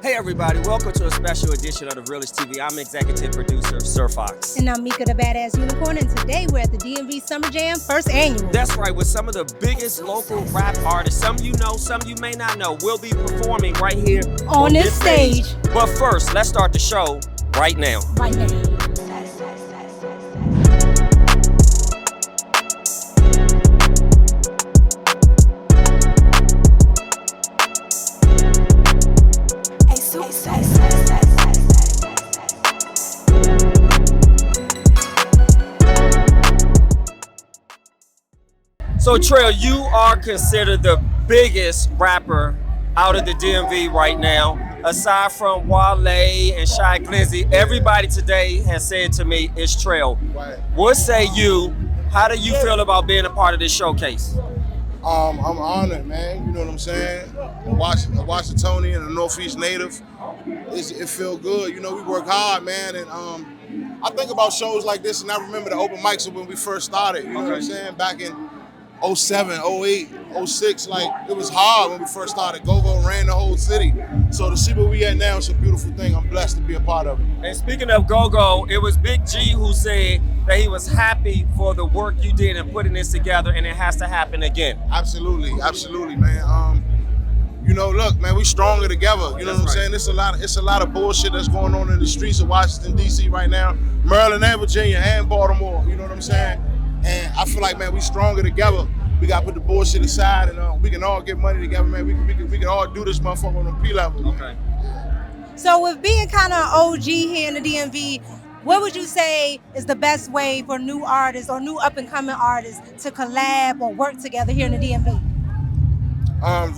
Hey everybody, welcome to a special edition of the REALISHTV. I'm executive producer Sir Fox. And I'm Micca the Badass Unicorn, and today we're at the DMV Summer Jam, first annual. That's right, with some of the biggest local rap artists. Some you know, some you may not know. We'll be performing right here on this stage. But first, let's start the show right now. Right now. So Trel, you are considered the biggest rapper out of the DMV right now. Aside from Wale and Shy Glizzy, everybody today has said to me, it's Trel. Right. What say you? How do you feel about being a part of this showcase? I'm honored, man. You know what I'm saying? A Washingtonian and a Northeast native. It feel good. You know, we work hard, man. And I think about shows like this, and I remember the open mics when we first started. You know what I'm saying? Back in 07, 08, 06, like it was hard when we first started. Go-Go ran the whole city. So to see where we at now is a beautiful thing. I'm blessed to be a part of it. And speaking of Go-Go, it was Big G who said that he was happy for the work you did in putting this together, and it has to happen again. Absolutely, man. You know, look, man, we stronger together. You know what I'm saying? It's a lot of bullshit that's going on in the streets of Washington, D.C. right now, Maryland and Virginia and Baltimore. You know what I'm saying? And I feel like, man, we stronger together. We gotta put the bullshit aside, and we can all get money together, man. We can all do this motherfucker on the P level. Okay. So with being kind of OG here in the DMV, what would you say is the best way for new artists or new up-and-coming artists to collab or work together here in the DMV?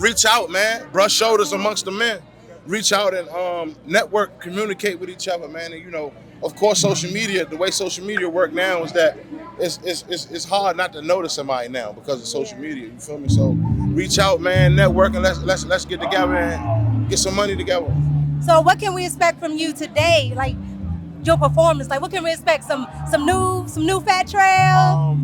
Reach out, man. Brush shoulders amongst the men. Reach out and network, communicate with each other, man. And you know, of course, social media. The way social media work now is that it's hard not to notice somebody now because of social media. You feel me? So reach out, man. Network, and let's get together and get some money together. So what can we expect from you today? Like your performance. Like what can we expect? Some new FAT TREL.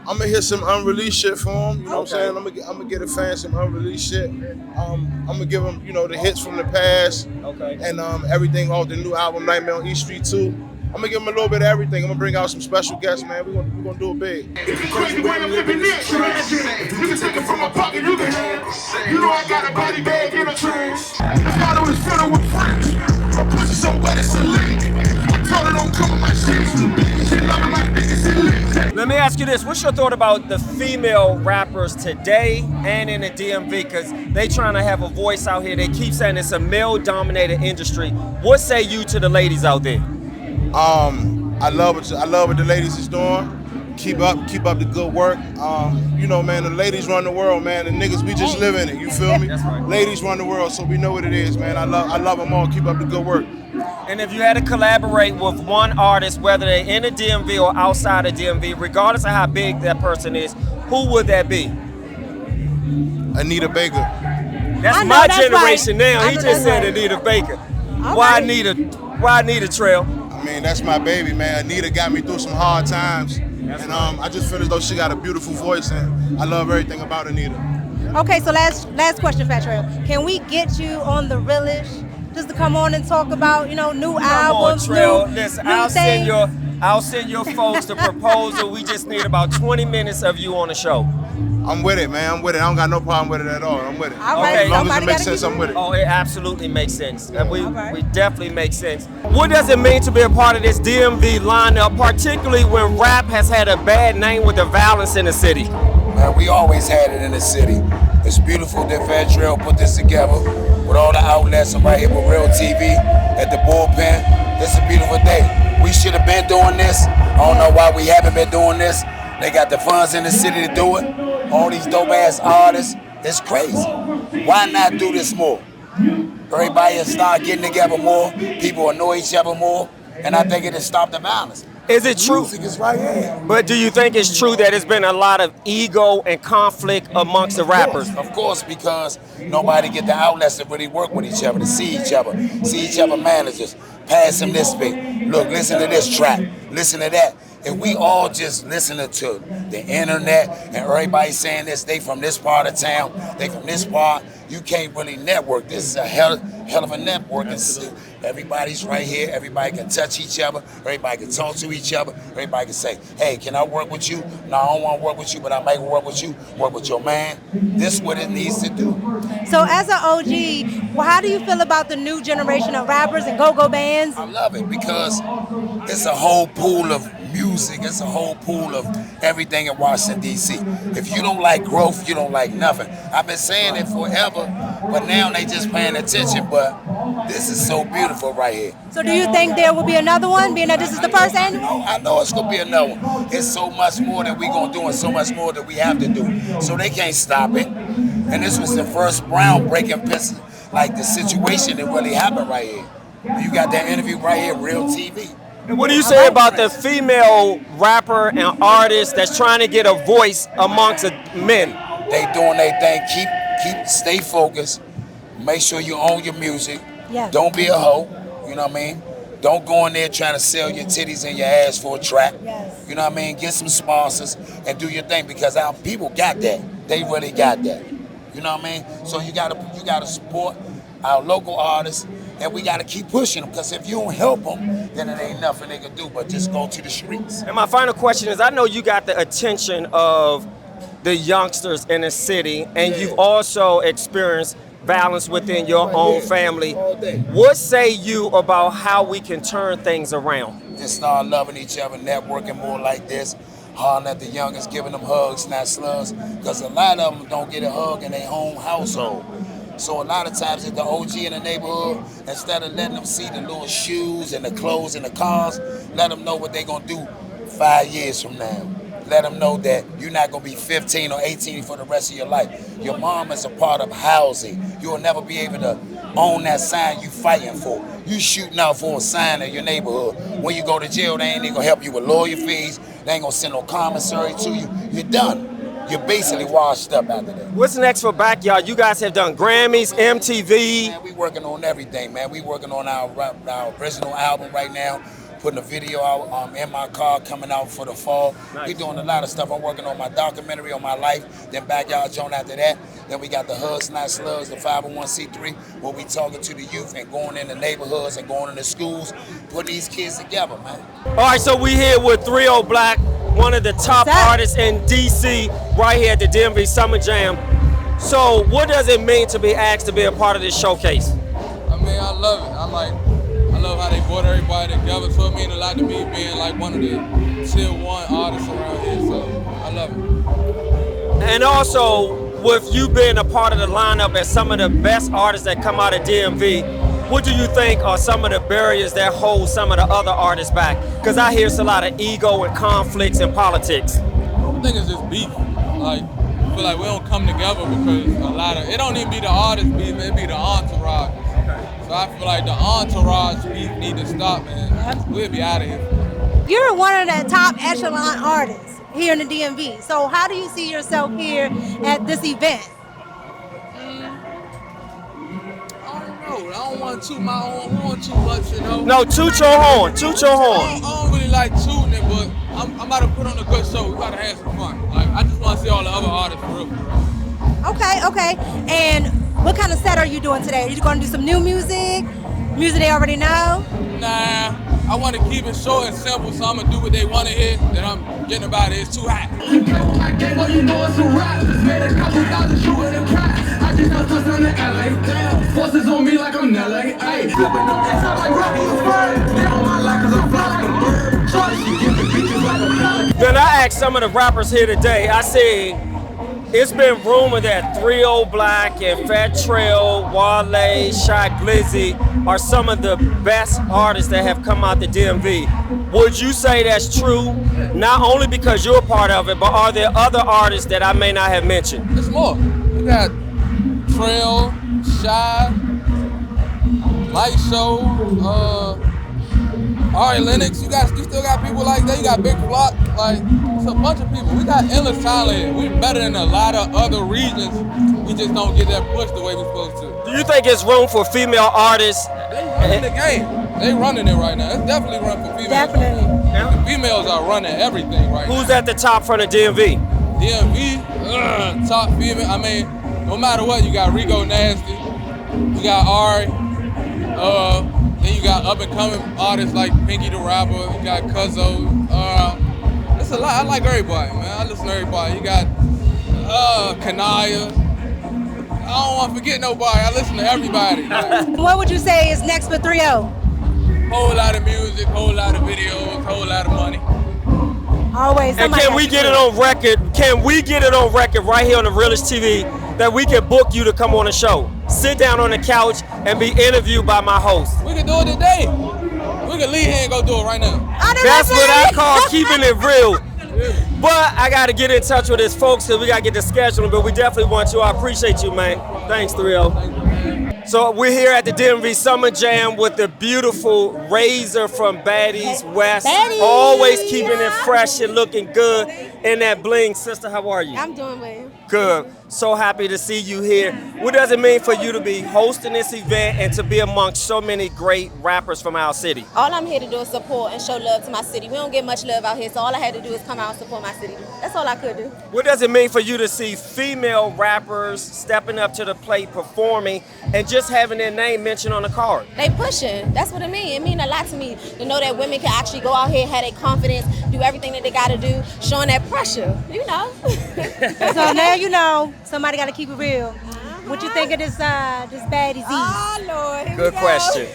I'm gonna hit some unreleased shit for him. You know what I'm saying? I'm gonna get a fan some unreleased shit. I'm gonna give him, you know, the hits from the past. Okay. And everything off the new album, Nightmare on East Street 2. I'm gonna give him a little bit of everything. I'm gonna bring out some special guests, man. We're gonna do it big. If you crazy when I'm living this, you can take it from my pocket, you can have it. You know I got a body bag in a trash. The bottle is filled with friends. I put you somewhere that's a link. Don't come on my shit. She love my biggest elite. Let me ask you this. What's your thought about the female rappers today and in the DMV? Because they trying to have a voice out here. They keep saying it's a male-dominated industry. What say you to the ladies out there? I love what the ladies is doing. Keep up the good work. You know, man, the ladies run the world, man. The niggas, we just live in it. You feel me? That's right. Ladies run the world, so we know what it is, man. I love them all. Keep up the good work. And if you had to collaborate with one artist, whether they're in the DMV or outside the DMV, regardless of how big that person is, who would that be? Anita Baker. That's my generation now. He just said Anita Baker. Why Anita? Why Anita, Trel? I mean, that's my baby, man. Anita got me through some hard times. And I just feel as though she got a beautiful voice, and I love everything about Anita. Okay, so last question, FAT TREL. Can we get you on the Realish just to come on and talk about, you know, new albums, Come on, Trel. new Listen, things? I'll send your folks the proposal. We just need about 20 minutes of you on the show. I'm with it, man. I'm with it. I don't got no problem with it at all. I'm with it. All right, As long as it makes sense, I'm with it. Oh, it absolutely makes sense. Yeah. We definitely make sense. What does it mean to be a part of this DMV lineup, particularly when rap has had a bad name with the violence in the city? Man, we always had it in the city. It's beautiful that FAT TREL put this together with all the outlets. I'm right here with REALTV at the Bullpen. This is a beautiful day. We should have been doing this. I don't know why we haven't been doing this. They got the funds in the city to do it. All these dope ass artists. It's crazy. Why not do this more? Everybody will start getting together more. People will know each other more. And I think it'll stop the violence. Is it true? Music is right here. But do you think it's true that there's been a lot of ego and conflict amongst the rappers? Of course, because nobody get the outlets to really work with each other, to see each other managers. Pass them this way. Look, listen to this track. Listen to that. If we all just listening to the internet and everybody saying this, they from this part of town, they from this part, you can't really network. This is a hell of a network. Everybody's right here. Everybody can touch each other. Everybody can talk to each other. Everybody can say, hey, can I work with you? No, I don't want to work with you, but I might work with you. Work with your man. This is what it needs to do. So as an OG, well, how do you feel about the new generation of rappers and go-go bands? I love it because it's a whole pool of music. It's a whole pool of everything in Washington, D.C. If you don't like growth, you don't like nothing. I've been saying it forever, but now they just paying attention. But this is so beautiful right here. So do you think there will be another one, being that this is the first annual? I know it's going to be another one. It's so much more that we're going to do and so much more that we have to do. So they can't stop it. And this was the first groundbreaking piece, like the situation that really happened right here. You got that interview right here, Real TV. And what do you say about the female rapper and artist that's trying to get a voice amongst the men? They doing their thing. Stay focused. Make sure you own your music. Yes. Don't be a hoe. You know what I mean? Don't go in there trying to sell your titties and your ass for a track. Yes. You know what I mean? Get some sponsors and do your thing because our people got that. They really got that. You know what I mean? So you gotta support our local artists, and we gotta keep pushing them because if you don't help them, then it ain't nothing they can do but just go to the streets. And my final question is, I know you got the attention of the youngsters in the city, and you've also experienced violence within your own family. What say you about how we can turn things around? Just start loving each other, networking more like this, hollering at the youngest, giving them hugs, not slugs, because a lot of them don't get a hug in their own household. So a lot of times at the OG in the neighborhood, instead of letting them see the little shoes and the clothes and the cars, let them know what they're going to do 5 years from now. Let them know that you're not going to be 15 or 18 for the rest of your life. Your mom is a part of housing. You'll never be able to own that sign you fighting for. You shooting out for a sign in your neighborhood. When you go to jail, they ain't going to help you with lawyer fees. They ain't going to send no commissary to you. You're done. You're basically washed up after that. What's next for Backyard? You guys have done Grammys, MTV. Man, we working on everything, man. We working on our original album right now. Putting a video out In My Car coming out for the fall. Nice. We doing a lot of stuff. I'm working on my documentary on my life, then Backyard Joint after that. Then we got the Hugs Not Slugs, the 501c3, where we talking to the youth and going in the neighborhoods and going into schools, putting these kids together, man. All right, so we here with 3-0 Black, one of the top artists in DC, right here at the DMV Summer Jam. So what does it mean to be asked to be a part of this showcase? I mean, I love it. I love how they brought everybody together. So it means a lot to me being like one of the tier 1 artists around here. So I love it. And also, with you being a part of the lineup as some of the best artists that come out of DMV, what do you think are some of the barriers that hold some of the other artists back? Because I hear it's a lot of ego and conflicts and politics. I think it's just beef. Like, I feel like we don't come together because a lot of, it don't even be the artist beef, it be the entourage. So I feel like the entourage beef need to stop, man. We'll be out of here. You're one of the top echelon artists here in the DMV. So how do you see yourself here at this event? I don't want to toot my own horn too much, you know. No, toot your horn, toot your horn. I don't really like tooting it, but I'm about to put on a good show. We about to have some fun. Like, I just want to see all the other artists for real. Okay. And what kind of set are you doing today? Are you going to do some new music? Music they already know? Nah, I want to keep it short and simple, so I'm going to do what they want to hear. Then I'm getting about it. It's too hot. You know it's a rap. Just made a couple thousand shooting and crack. I just know just on the LA. Damn, forces on me like I'm in LA. Ayy, flipping them ass out like Rocky Bird. They on my life 'cause I'm fly like a bird. Shorty, she give me bitches like a pelican. Then I asked some of the rappers here today, I said, it's been rumored that 3-0 Black and FAT TREL, Wale, Shy Glizzy are some of the best artists that have come out the DMV. Would you say that's true? Not only because you're a part of it, but are there other artists that I may not have mentioned? There's more. We got Trail, Shy, Light Show, Ari Lennox. You still got people like that. You got Big Flock. Like, it's a bunch of people. We got endless talent. We're better than a lot of other regions. We just don't get that push the way we're supposed to. Do you think it's room for female artists? They running the game. They running it right now. It's definitely room for females. Definitely. The females are running everything right now. Who's at the top from the DMV? DMV, top female. I mean, no matter what, you got Rico Nasty, you got Ari, then you got up and coming artists like Pinky the Rapper, you got Cuzzo. It's a lot. I like everybody, man. I listen to everybody. You got Kanaya. I don't want to forget nobody. I listen to everybody. What would you say is next for 3-0? Whole lot of music, whole lot of videos, whole lot of money. Always. And can we get it on record? Can we get it on record right here on the REALISHTV that we can book you to come on the show? Sit down on the couch and be interviewed by my host. We can do it today. We can leave here and go do it right now. That's what I call keeping it real. But I got to get in touch with his folks because we got to get the scheduling, but we definitely want you. I appreciate you, man. Thanks, 3-0. So we're here at the DMV Summer Jam with the beautiful Razor from Baddies West. Baddies. Always keeping it fresh and looking good in that bling. Sister, how are you? I'm doing well. Good. So happy to see you here. What does it mean for you to be hosting this event and to be amongst so many great rappers from our city? All I'm here to do is support and show love to my city. We don't get much love out here, so all I had to do is come out and support my city. That's all I could do. What does it mean for you to see female rappers stepping up to the plate, performing, and just having their name mentioned on the card? They pushing. That's what it means. It means a lot to me to know that women can actually go out here, have their confidence, do everything that they got to do, showing that pressure, you know. So now you know somebody got to keep it real. What you think of this Baddies East? Oh, Lord. Here Good we go. question.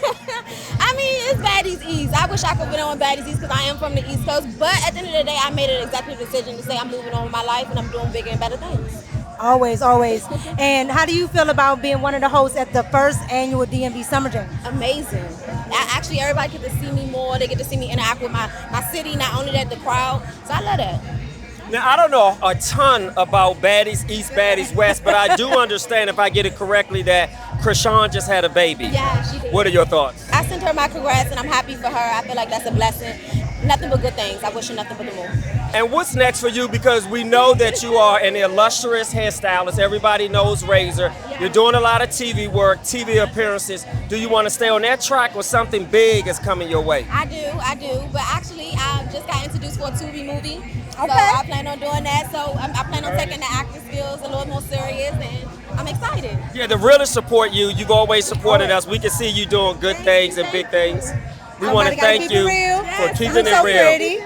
I mean, it's Baddies East. I wish I could have been on Baddies East because I am from the East Coast. But at the end of the day, I made an executive decision to say I'm moving on with my life and I'm doing bigger and better things. Always, always. And how do you feel about being one of the hosts at the first annual DMV Summer Jam? Amazing. Actually, everybody get to see me more. They get to see me interact with my city, not only that, the crowd. So I love that. Now, I don't know a ton about Baddies East, Baddies West, but I do understand, if I get it correctly, that Krishan just had a baby. Yeah, she did. What are your thoughts? I sent her my congrats, and I'm happy for her. I feel like that's a blessing. Nothing but good things. I wish her nothing but the more. And what's next for you? Because we know that you are an illustrious hairstylist. Everybody knows Razor. You're doing a lot of TV work, TV appearances. Do you want to stay on that track or something big is coming your way? I do. But actually, I just got introduced for a Tubi movie. Okay. So I plan on doing that. So I plan on taking the acting skills a little more serious, and I'm excited. Yeah, the realest support you. You've always supported us. We can see you doing good things and big things. We want to thank you for keeping it real.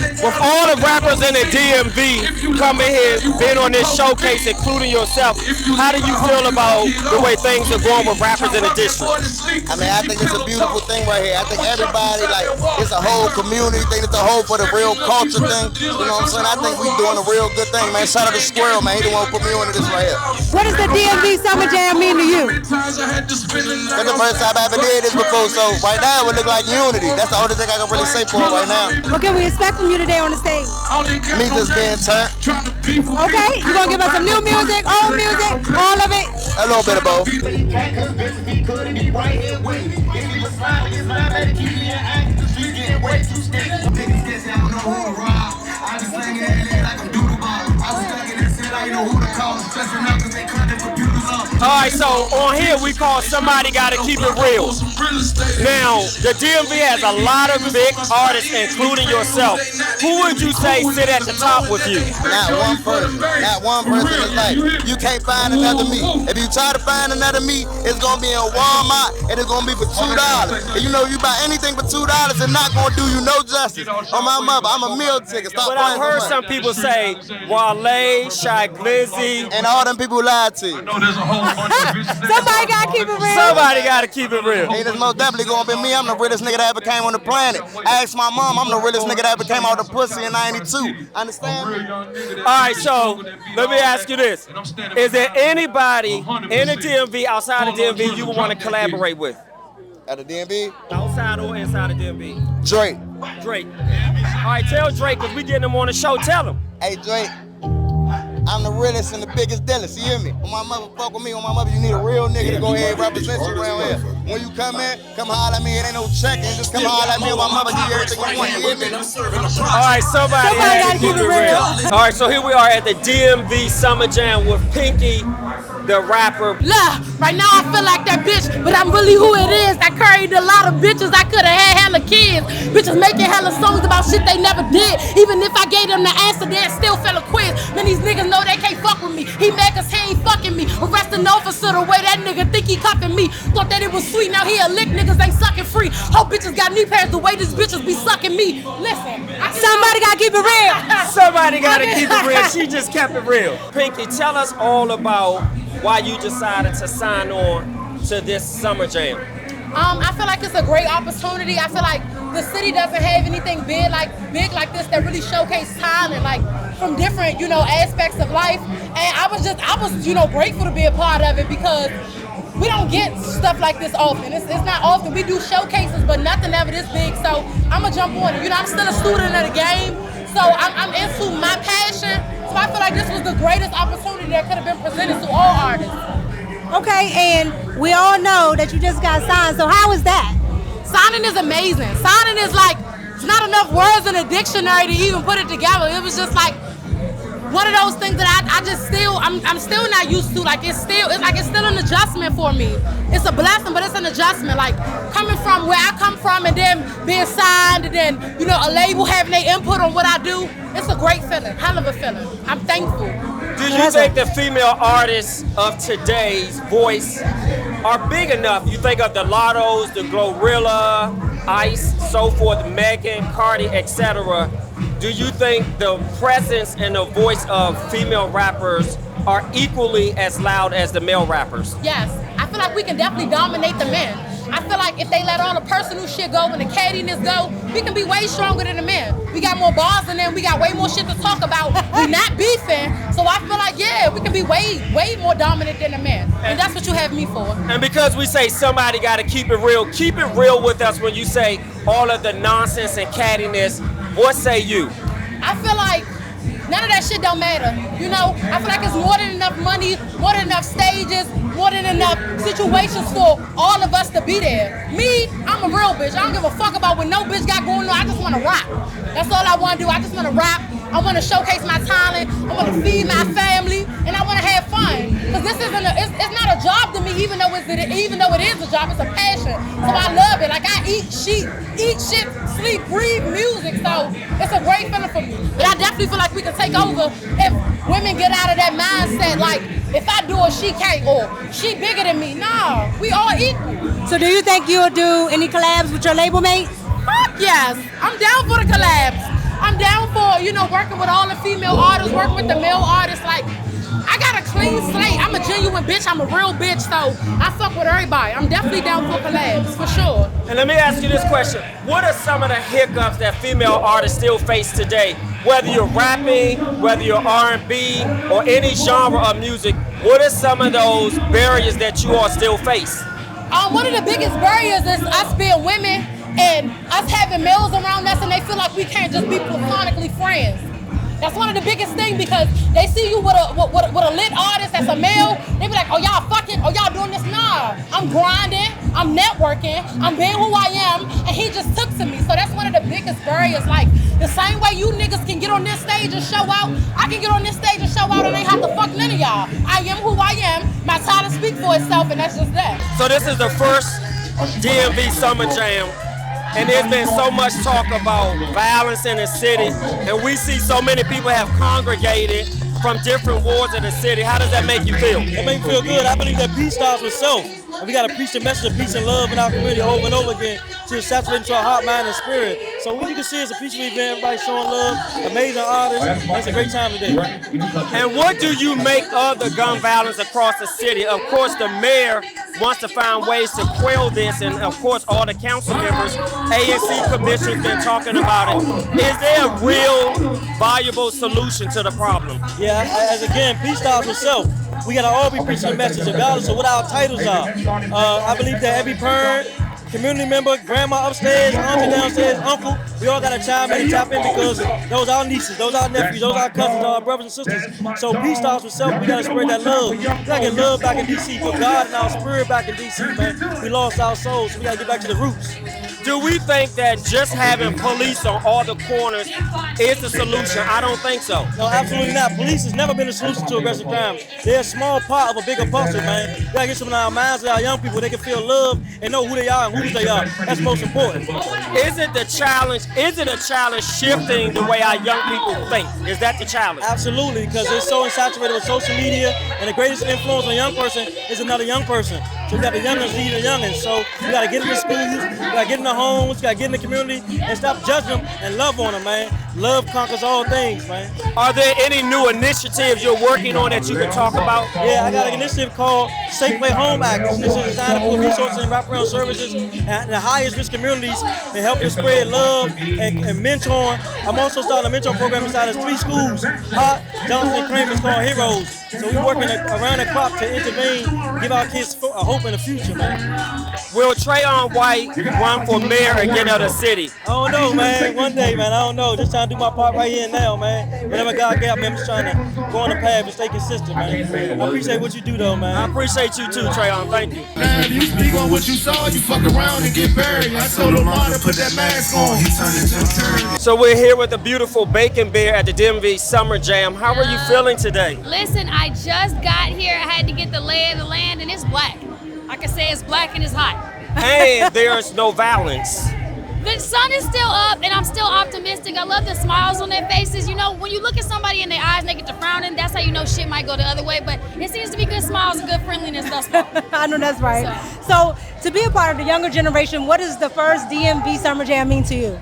With all the rappers in the DMV coming here, being on this showcase, including yourself, how do you feel about the way things are going with rappers in the district? I mean, I think it's a beautiful thing right here. I think everybody, like, it's a whole community thing. It's a whole for the real culture thing. You know what I'm saying? I think we doing a real good thing, man. Shout out to Squirrel, man. He the one who put me on this right here. What does the DMV Summer Jam mean to you? That's the first time I ever did this before, so right now it would look like unity. That's the only thing I can really say for it right now. What can we expect from you today on the stage? Me just being turned. Okay, you gonna give us some new music, old music, all of it? A little bit of both. All right, so on here we call Somebody Gotta Keep It Real. Now, the DMV has a lot of big artists, including yourself. Who would you say sit at the top with you? Not one person. Not one person is like, you can't find another me. If you try to find another me, it's gonna be in Walmart and it's gonna be for $2. And you know, you buy anything for $2, it's not gonna do you no justice. On my mother, I'm a meal ticket. Stop But I've playing heard with some money. people say Wale, Shy Glizzy, And all them people lied to you. Somebody gotta keep it real. somebody gotta keep it real. Hey, that's most definitely gonna be me. I'm the realest nigga that ever came on the planet. I asked my mom, I'm the realest nigga that ever came out of the pussy in '92. Understand me? All right, so let me ask you this. Is there anybody in the DMV, outside the DMV, you would want to collaborate with? At the DMV, Outside or inside the DMV? Drake. Drake. All right, tell Drake, because we getting him on the show, tell him. Hey, Drake. I'm the realest and the biggest dealest, you hear me? When my mother fuck with me, on my mother, you need a real nigga to go ahead and represent you around here. When you come in, come holler at me, it ain't no checking, just come holler at me, and my mother give you everything you want, you hear me? All right, somebody gotta keep it real. All right, so here we are at the DMV Summer Jam with Pinky, the rapper. Look, right now I feel like that bitch, but I'm really who it is. I carried a lot of bitches I could have had hella kids. Bitches making hella songs about shit they never did. Even if I gave them the answer, they still fail a quiz. Man, these niggas know they can't fuck with me. He mad cause he ain't fucking me. Arrest an officer the way that nigga think he cuffing me. Thought that it was sweet, now he a lick, niggas ain't sucking free. Hope bitches got knee pads the way these bitches be sucking me. Listen, Somebody gotta keep it real. Somebody gotta keep it real. She just kept it real. Pinky, tell us all about why you decided to sign on to this Summer Jam. I feel like it's a great opportunity. I feel like the city doesn't have anything big like this that really showcase talent, like from different, aspects of life. And I was, grateful to be a part of it because we don't get stuff like this often. It's not often. We do showcases, but nothing ever this big. So I'm gonna jump on it. I'm still a student of the game, so I'm into my passion. So I feel like this was the greatest opportunity that could have been presented to all artists. Okay, and we all know that you just got signed, so how is that? Signing is amazing. Signing is like, it's not enough words in a dictionary to even put it together. It was just like one of those things that I'm still not used to. Like it's still an adjustment for me. It's a blessing, but it's an adjustment. Like coming from where I come from and then being signed and then, a label having their input on what I do, it's a great feeling, hell of a feeling. I'm thankful. Do you think the female artists of today's voice are big enough? You think of the Lottos, the Glorilla, Ice, so forth, Megan, Cardi, etc. Do you think the presence and the voice of female rappers are equally as loud as the male rappers? Yes, I feel like we can definitely dominate the men. I feel like if they let all the personal shit go and the cattiness go, we can be way stronger than the men. We got more bars than them, we got way more shit to talk about. We not beefing, so I feel like, we can be way more dominant than the men. And that's what you have me for. And because we say somebody gotta keep it real with us when you say all of the nonsense and cattiness. What say you? I feel like none of that shit don't matter. I feel like it's more than enough money, more than enough stages, more than enough situations for all of us to be there. Me, I'm a real bitch. I don't give a fuck about what no bitch got going on. I just want to rap. That's all I want to do. I just want to rap. I want to showcase my talent. I want to feed my family, and I want to have fun. Because this isn't it's not a job to me, even though it is a job. It's a passion. So I love it. Like I eat shit, sleep, breathe music. So it's a great feeling for me. But I definitely feel like we can take over if women get out of that mindset. Like if I do it, she can't, or she bigger than me. Nah, we all equal. So do you think you'll do any collabs with your label mates? Fuck yes. I'm down for the collabs. I'm down for, working with all the female artists, working with the male artists. Like, I got a clean slate. I'm a genuine bitch. I'm a real bitch, so I fuck with everybody. I'm definitely down for collabs, for sure. And let me ask you this question. What are some of the hiccups that female artists still face today? Whether you're rapping, whether you're R&B, or any genre of music, what are some of those barriers that you all still face? One of the biggest barriers is us being women and us having males around us and they feel like we can't just be platonically friends. That's one of the biggest things because they see you with a lit artist that's a male, they be like, oh y'all fucking, oh y'all doing this? Nah, I'm grinding, I'm networking, I'm being who I am, and he just took to me. So that's one of the biggest barriers. Like the same way you niggas can get on this stage and show out, I can get on this stage and show out and ain't have to fuck none of y'all. I am who I am, my talent speaks for itself, and that's just that. So this is the first DMV Summer Jam. And there's been so much talk about violence in the city, and we see so many people have congregated from different wards of the city. How does that make you feel? It makes me feel good. I believe that peace starts with self. And we got to preach the message of peace and love in our community over and over again to saturate into our heart, mind, and spirit. So what you can see is a peaceful event, everybody showing love, amazing artists. It's a great time today. And what do you make of the gun violence across the city? Of course, the mayor wants to find ways to quell this, and of course, all the council members, ANC commissioners been talking about it. Is there a real, viable solution to the problem? Yeah, as again, peace starts with self. We gotta all be preaching the message regardless of what our titles are. I believe that every parent, community member, grandma upstairs, auntie downstairs, uncle, we all gotta chime in and tap in because those are our nieces, those are our nephews, those are our cousins, our brothers and sisters. So peace starts with self. We gotta spread that love. We gotta get love back in DC, put God and our spirit back in DC, man. We lost our souls, so we gotta get back to the roots. Do we think that just having police on all the corners is the solution? I don't think so. No, absolutely not. Police has never been a solution to aggressive crime. They're a small part of a bigger puzzle, man. We gotta get some of our minds of our young people. They can feel love and know who they are and producers they are. That's most important. Is it the challenge? Is it a challenge shifting the way our young people think? Is that the challenge? Absolutely, because it's so saturated with social media, and the greatest influence on a young person is another young person. So we got the youngins leading the youngins. So we got to get in the schools, we got to get in the homes, we got to get in the community, and stop judging them and love on them, man. Love conquers all things, man. Are there any new initiatives you're working on that you can talk about? Yeah, I got an initiative called Safe Way Home Act. This initiative is designed to pull resources and wraparound services in the highest risk communities and help them spread love and mentor. I'm also starting a mentor program inside of 3 schools, Hart, Johnson, and Kramer. It's called Heroes. So we're working around the clock to intervene, give our kids a hope in the future, man. Will Trayon White run for mayor again of the city? I don't know, man. One day, man. I don't know. Just trying to do my part right here and now, man. Whatever God gave me, I'm just trying to go on the path and stay consistent, man. I appreciate what you do, though, man. I appreciate you too, Trayon. Thank you. Now, if you speak on what you saw, you fuck around and get buried. I told Lamar to put that mask on. He turned into a turd. So we're here with the beautiful Bacon Bear at the DMV Summer Jam. How are you feeling today? Listen, I just got here. I had to get the lay of the land, and it's black. Like I say, it's black and it's hot. And there's no violence. The sun is still up, and I'm still optimistic. I love the smiles on their faces. You know, when you look at somebody in their eyes and they get to frowning, that's how you know shit might go the other way. But it seems to be good smiles and good friendliness thus far. I know that's right. So to be a part of the younger generation, what does the first DMV Summer Jam mean to you?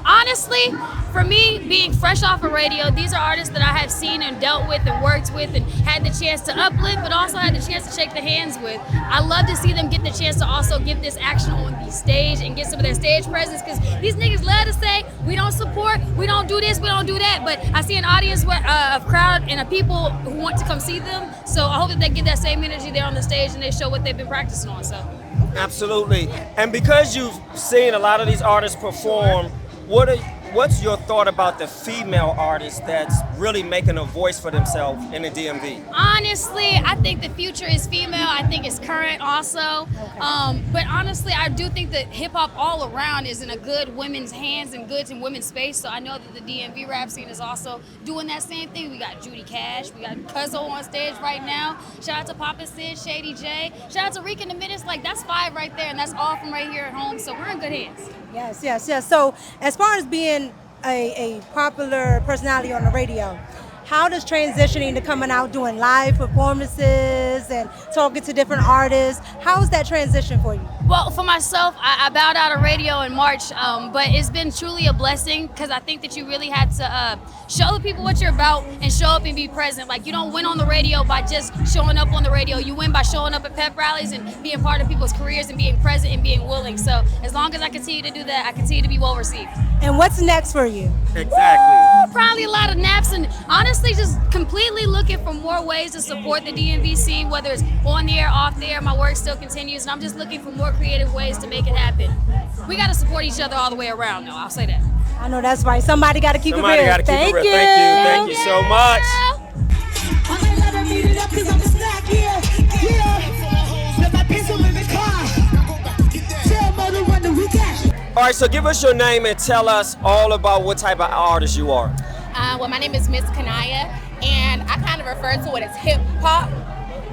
Honestly, for me, being fresh off of radio, these are artists that I have seen and dealt with and worked with and had the chance to uplift, but also had the chance to shake the hands with. I love to see them get the chance to also give this action on the stage and get some of their stage presence, because these niggas love to say, we don't support, we don't do this, we don't do that, but I see an audience of crowd and of people who want to come see them, so I hope that they get that same energy there on the stage and they show what they've been practicing on. So. Absolutely. And because you've seen a lot of these artists perform, what's your thought about the female artists that's really making a voice for themselves in the DMV? Honestly, I think the future is female. I think it's current also. But honestly, I do think that hip hop all around is in a good women's hands and good in women's space. So I know that the DMV rap scene is also doing that same thing. We got Judy Cash, we got Cuzzo on stage right now. Shout out to Papa Sid, Shady J. Shout out to Reek in the Minutes. Like, that's 5 right there, and that's all from right here at home. So we're in good hands. Yes, yes, yes. So as far as being a popular personality on the radio, how does transitioning to coming out doing live performances and talking to different artists, how is that transition for you? Well, for myself, I bowed out of radio in March, but it's been truly a blessing, because I think that you really had to show the people what you're about and show up and be present. Like, you don't win on the radio by just showing up on the radio. You win by showing up at pep rallies and being part of people's careers and being present and being willing. So as long as I continue to do that, I continue to be well received. And what's next for you? Exactly. Probably a lot of naps, and honestly just completely looking for more ways to support the DMV scene, whether it's on the air, off the air. My work still continues, and I'm just looking for more creative ways to make it happen. We got to support each other all the way around, though. I'll say that. I know that's right. Somebody got to keep it real. Somebody got to keep it real. Thank you so much. All right, so give us your name and tell us all about what type of artist you are. Well, my name is Miss Kanaya, and I kind of refer to it as hip hop.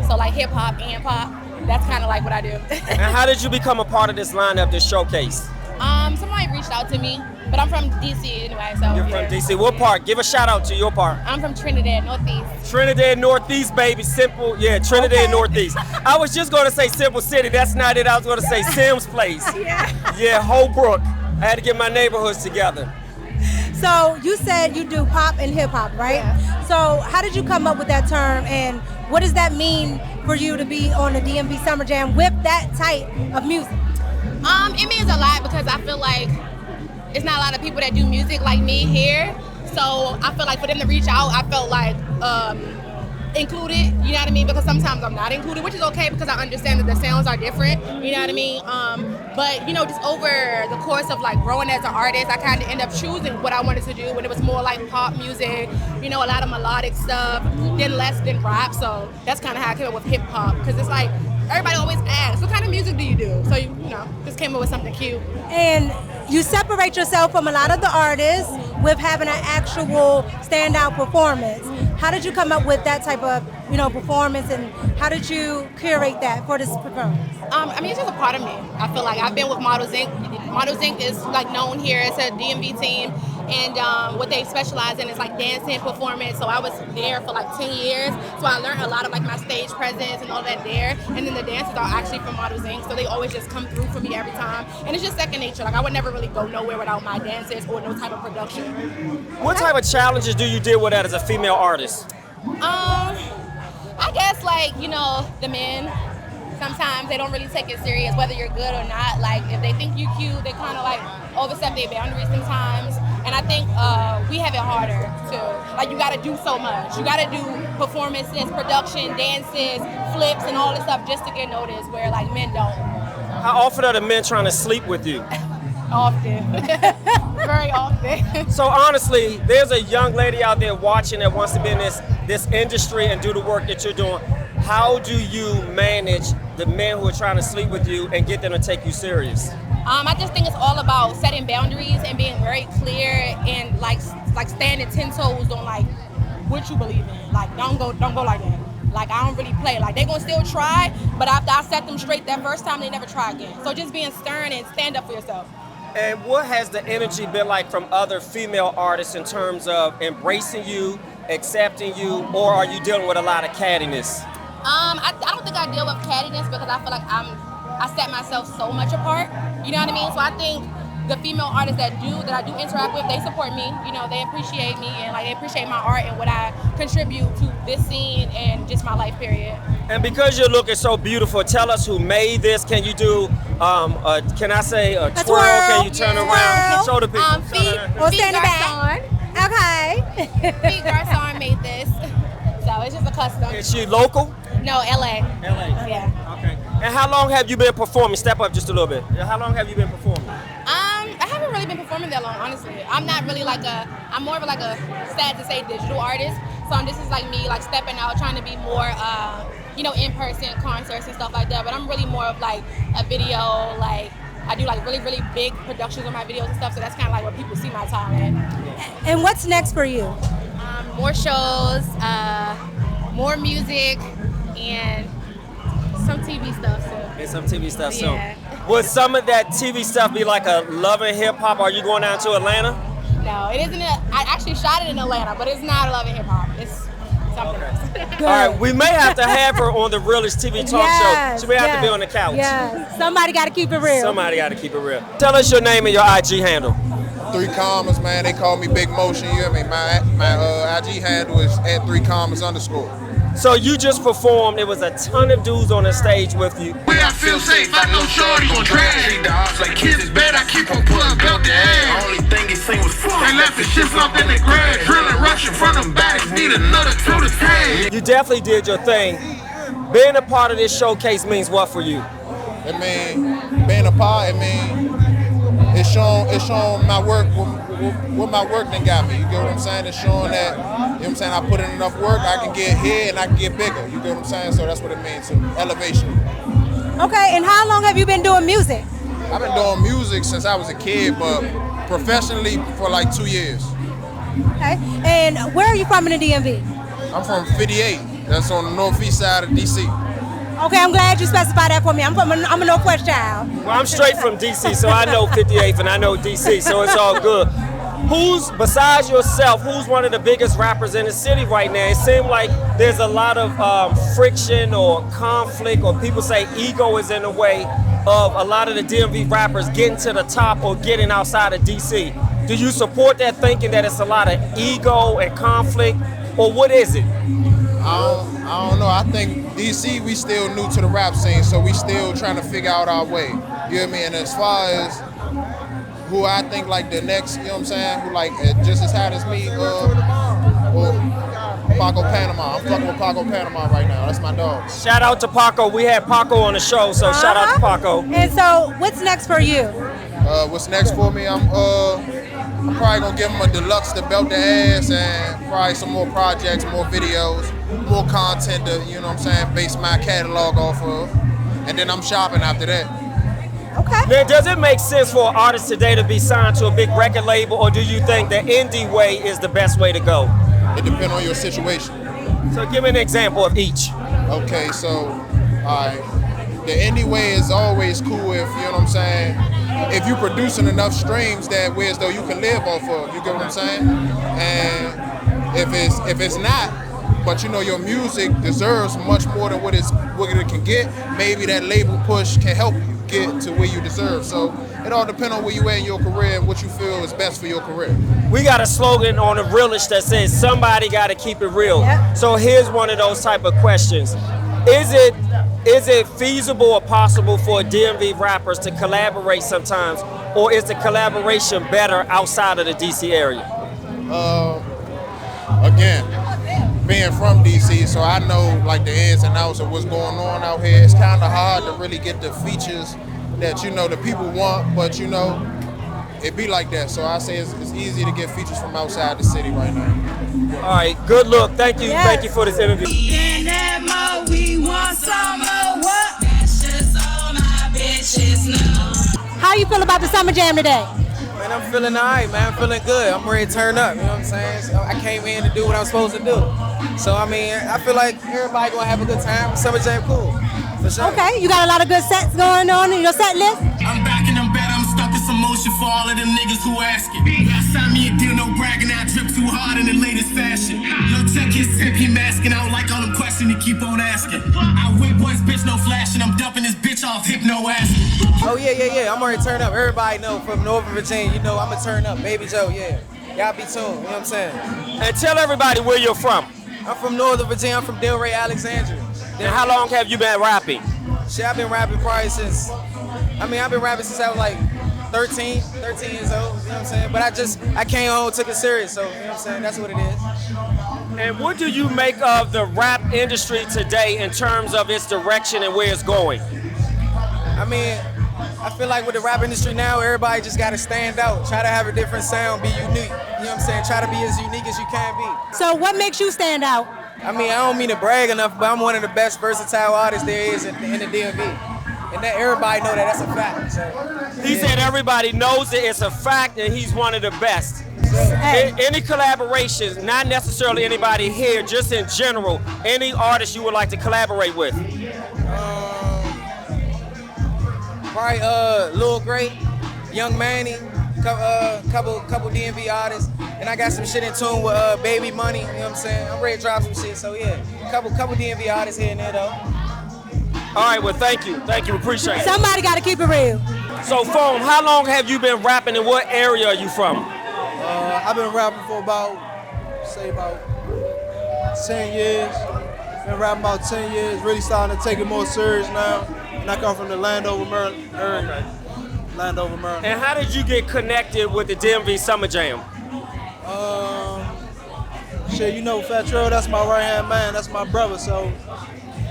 So like hip hop and pop. That's kind of like what I do. And how did you become a part of this lineup, this showcase? Somebody reached out to me, but I'm from DC anyway. So You're from DC. What part? Give a shout out to your part. I'm from Trinidad, Northeast. Trinidad, Northeast, baby. Simple. Yeah, Trinidad, Northeast. I was just going to say Simple City. That's not it. I was going to say Sims Place. Yeah, Holbrook. I had to get my neighborhoods together. So you said you do pop and hip hop, right? Yeah. So how did you come up with that term, and what does that mean for you to be on the DMV Summer Jam with that type of music? It means a lot, because I feel like it's not a lot of people that do music like me here. So I feel like for them to reach out, I felt like included, you know what I mean? Because sometimes I'm not included, which is okay, because I understand that the sounds are different, you know what I mean? But, you know, just over the course of like growing as an artist, I kind of end up choosing what I wanted to do, when it was more like pop music, you know, a lot of melodic stuff, then less than rap. So that's kind of how I came up with hip hop, because it's like, everybody always asks, what kind of music do you do? So, you know, just came up with something cute. And you separate yourself from a lot of the artists. with having an actual standout performance. How did you come up with that type of, performance, and how did you curate that for this performance? I mean, it's just a part of me. I feel like I've been with Models Inc. Models Inc. is like known here. It's a DMV team, and what they specialize in is like dancing, performance. So I was there for like 10 years. So I learned a lot of like my stage presence and all that there. And then the dances are actually from Models Inc. So they always just come through for me every time. And it's just second nature. Like I would never really go nowhere without my dances or no type of production. What type of challenges do you deal with that as a female artist? I guess like, the men, sometimes they don't really take it serious whether you're good or not. Like if they think you cute, they kind of like overstep their boundaries sometimes. And I think we have it harder too. Like you gotta do so much. You gotta do performances, production, dances, flips, and all this stuff just to get noticed, where like men don't. How often are the men trying to sleep with you? Often. Very often. So honestly, there's a young lady out there watching that wants to be in this industry and do the work that you're doing. How do you manage the men who are trying to sleep with you and get them to take you serious? I just think it's all about setting boundaries and being very clear and like standing 10 toes on like what you believe in. Like don't go like that. Like I don't really play. Like they gonna still try, but after I set them straight that first time, they never try again. So just being stern and stand up for yourself. And what has the energy been like from other female artists in terms of embracing you, accepting you, or are you dealing with a lot of cattiness? I don't think I deal with cattiness because I feel like I set myself so much apart. You know what I mean? So I think the female artists that I do interact with, they support me. They appreciate me and like they appreciate my art and what I contribute to this scene and just my life period. And because you're looking so beautiful, tell us who made this. Can you do, can I say a twirl? Can you turn around? Show the people. Feet Garçon. Okay. Feet Garçon made this. So it's just a custom. Is she local? No, LA. LA. Yeah. Okay. And how long have you been performing? Step up just a little bit. How long have you been performing? I haven't really been performing that long, honestly. I'm not really I'm more of like a sad to say digital artist. So this is like me like stepping out, trying to be more, in-person concerts and stuff like that. But I'm really more of like a video, like I do like really, really big productions on my videos and stuff. So that's kind of like where people see my talent. And what's next for you? More shows, more music, and some TV stuff soon. And some TV stuff soon. Yeah. Would some of that TV stuff be like a Love and Hip Hop? Are you going down to Atlanta? No, it isn't. I actually shot it in Atlanta, but it's not Love and Hip Hop. It's something else. All right, we may have to have her on the Realist TV talk show. She may have to be on the couch. Yeah, somebody got to keep it real. Somebody got to keep it real. Tell us your name and your IG handle. 3 commas, man. They call me Big Motion. You hear me? My IG handle is at 3 commas _. So you just performed. There was a ton of dudes on the stage with you. Where I feel safe, I know shorty gon' drag. Treat the ops like kids is bad, I keep on pulling belt their ass. Only thing they seen was fuck. They left the shit slumped in the grass. Drilling rushing from them bags, need another 2 to 10. You definitely did your thing. Being a part of this showcase means what for you? It mean, being a part, it's showing my work, what my work done got me. You get what I'm saying? It's showing that, I put in enough work, I can get here and I can get bigger. You get what I'm saying? So that's what it means, elevation. Okay, and how long have you been doing music? I've been doing music since I was a kid, but professionally for like 2 years. Okay, and where are you from in the DMV? I'm from 58. That's on the northeast side of DC. Okay, I'm glad you specified that for me. I'm a Northwest child. Well, I'm straight from DC, so I know 58th and I know DC, so it's all good. Besides yourself, who's one of the biggest rappers in the city right now? It seems like there's a lot of friction or conflict, or people say ego is in the way of a lot of the DMV rappers getting to the top or getting outside of DC. Do you support that thinking that it's a lot of ego and conflict, or what is it? I don't know. I think DC, we still new to the rap scene, so we still trying to figure out our way. You know what I mean? And as far as who I think like the next, you know what I'm saying, who like just as hot as me, Paco Panama. I'm fucking with Paco Panama right now. That's my dog. Shout out to Paco. We had Paco on the show, so shout out to Paco. And so, what's next for you? What's next for me? I'm probably gonna give them a deluxe to belt their ass, and probably some more projects, more videos, more content to, you know what I'm saying, base my catalog off of. And then I'm shopping after that. Okay. Now, does it make sense for an artist today to be signed to a big record label, or do you think the indie way is the best way to go? It depends on your situation. So give me an example of each. Okay, so, alright. The indie way is always cool if, you know what I'm saying, if you're producing enough streams that way as though you can live off of, you get what I'm saying? And if it's not, but you know your music deserves much more than what it can get, maybe that label push can help you get to where you deserve. So it all depends on where you at in your career and what you feel is best for your career. We got a slogan on the Realish that says somebody got to keep it real. Yep. So here's one of those type of questions. Is it feasible or possible for DMV rappers to collaborate sometimes, or is the collaboration better outside of the DC area? Again, being from DC, so I know like the ins and outs of what's going on out here. It's kind of hard to really get the features that you know the people want, but you know it be like that. So I say it's easy to get features from outside the city right now. All right, good luck. Thank you. Yes. Thank you for this interview. How you feel about the Summer Jam today? Man, I'm feeling all right, man. I'm feeling good. I'm ready to turn up, you know what I'm saying? So I came in to do what I'm supposed to do. So, I mean, I feel like everybody gonna have a good time. Summer Jam cool, for sure. Okay, you got a lot of good sets going on in your set list? I'm back and I'm better. I'm stuck in some motion for all of them niggas who asking. Last time me a deal, no bragging. I drip too hard in the latest fashion. Yo, check his tip, he masking. I don't like all them questions he keep on asking. I whip boys, bitch, no flashing. I'm dumping this bitch off, hypno asking. Oh, yeah. I'm already turned up. Everybody know from Northern Virginia, you know, I'm going to turn up. Baby Joe, yeah. Y'all be tuned, you know what I'm saying? And tell everybody where you're from. I'm from Northern Virginia. I'm from Delray, Alexandria. And how long have you been rapping? Shit, I've been rapping probably since, I've been rapping since I was like 13 years old, you know what I'm saying? But I came home, took it serious, so, you know what I'm saying? That's what it is. And what do you make of the rap industry today in terms of its direction and where it's going? I mean, I feel like with the rap industry now, everybody just got to stand out. Try to have a different sound, be unique. You know what I'm saying? Try to be as unique as you can be. So what makes you stand out? I mean, I don't mean to brag enough, but I'm one of the best versatile artists there is in the DMV. And that everybody know that that's a fact. So, He said everybody knows it, it's a fact, and he's one of the best. Hey. Any collaborations, not necessarily anybody here, just in general, any artist you would like to collaborate with? Probably Lil Great, Young Manny, couple DMV artists, and I got some shit in tune with Baby Money. You know what I'm saying? I'm ready to drop some shit. So yeah, couple DMV artists here and there though. All right, well, thank you, appreciate it. Somebody got to keep it real. So, Foam, how long have you been rapping, and what area are you from? I've been rapping for about 10 years. Been rapping about 10 years, really starting to take it more serious now. And I come from the Landover, Maryland area. Landover, Maryland. And how did you get connected with the DMV Summer Jam? Shit, you know FAT TREL, that's my right-hand man, that's my brother, so